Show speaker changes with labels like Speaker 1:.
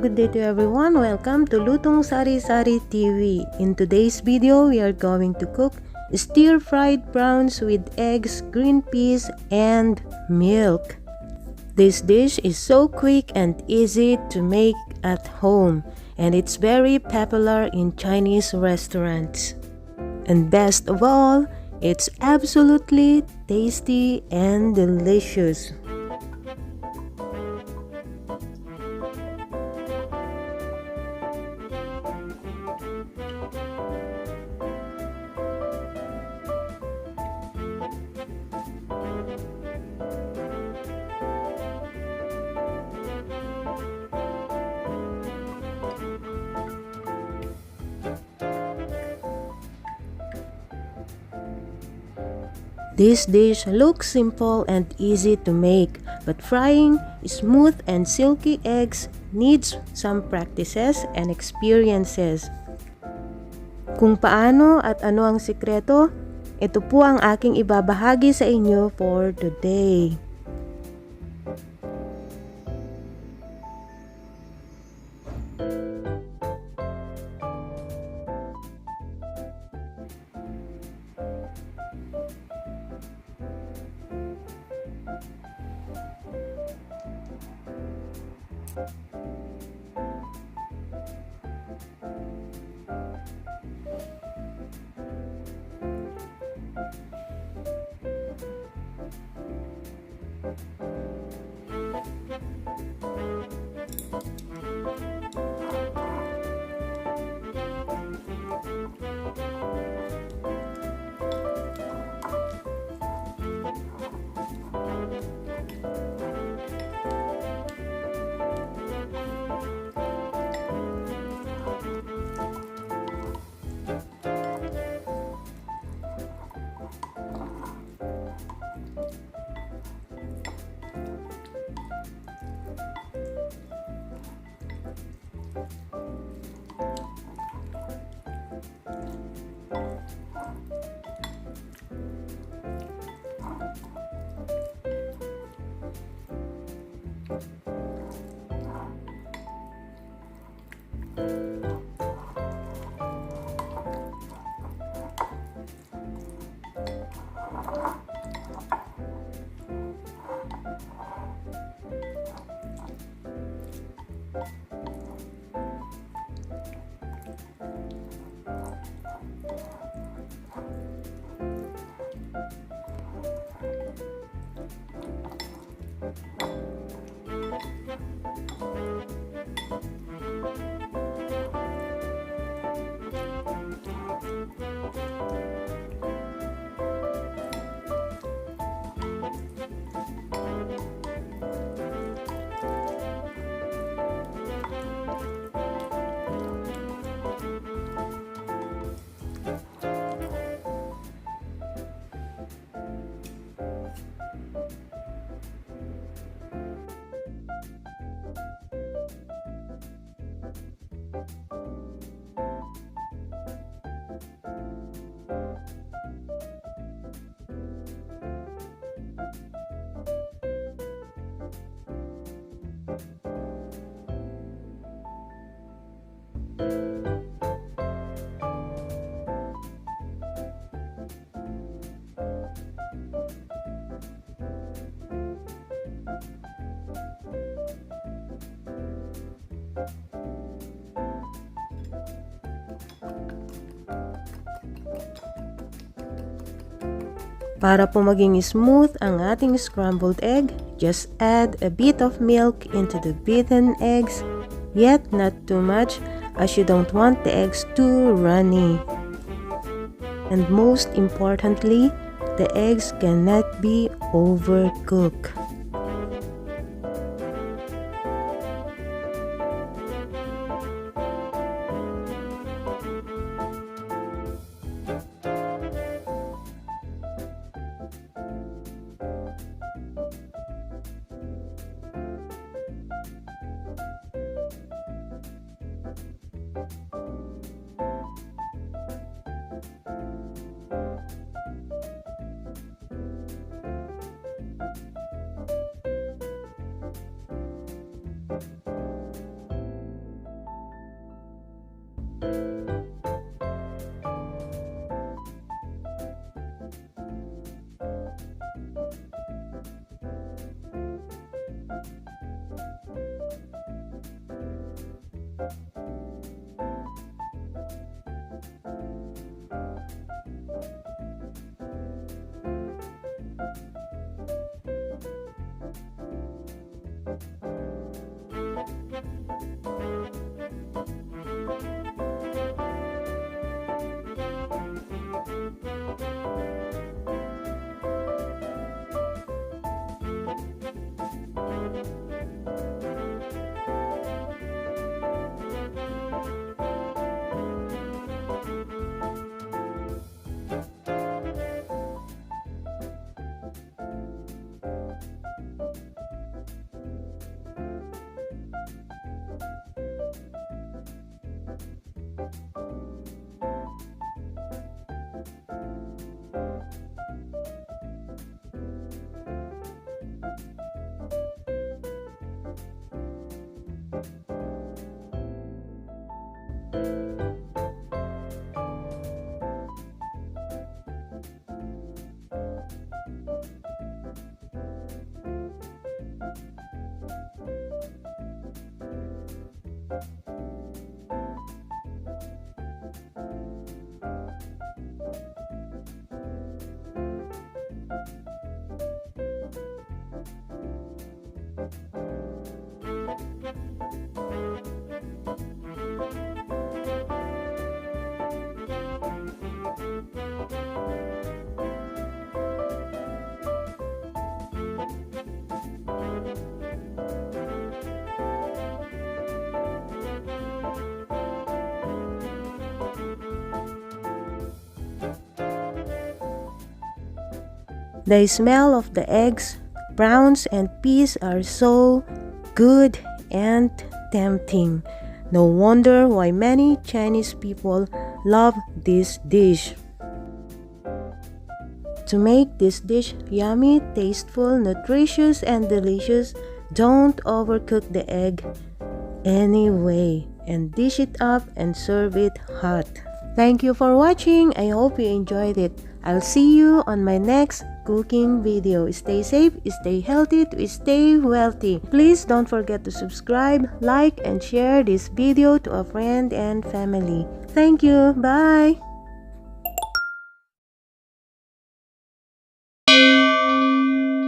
Speaker 1: good day to everyone. Welcome to LUTONG SARI SARI TV. In today's video, we are going to cook stir fried prawns with eggs, green peas, and milk. This dish is so quick and easy to make at home, and it's very popular in Chinese restaurants. And best of all, it's absolutely tasty and delicious. This dish looks simple and easy to make, but frying smooth and silky eggs needs some practices and experiences. Kung paano at ano ang sikreto, ito po ang aking ibabahagi sa inyo for today. Para po maging smooth ang ating scrambled egg, just add a bit of milk into the beaten eggs, yet not too much as you don't want the eggs too runny. And most importantly, the eggs cannot be overcooked. The smell of the eggs, prawns, and peas are so good and tempting. No wonder why many Chinese people love this dish. To make this dish yummy, tasteful, nutritious, and delicious, don't overcook the egg anyway, and dish it up and serve it hot. Thank you for watching. I hope you enjoyed it. I'll see you on my next cooking video. Stay safe, stay healthy, stay wealthy. Please don't forget to subscribe, like, and share this video to a friend and family. Thank you. Bye.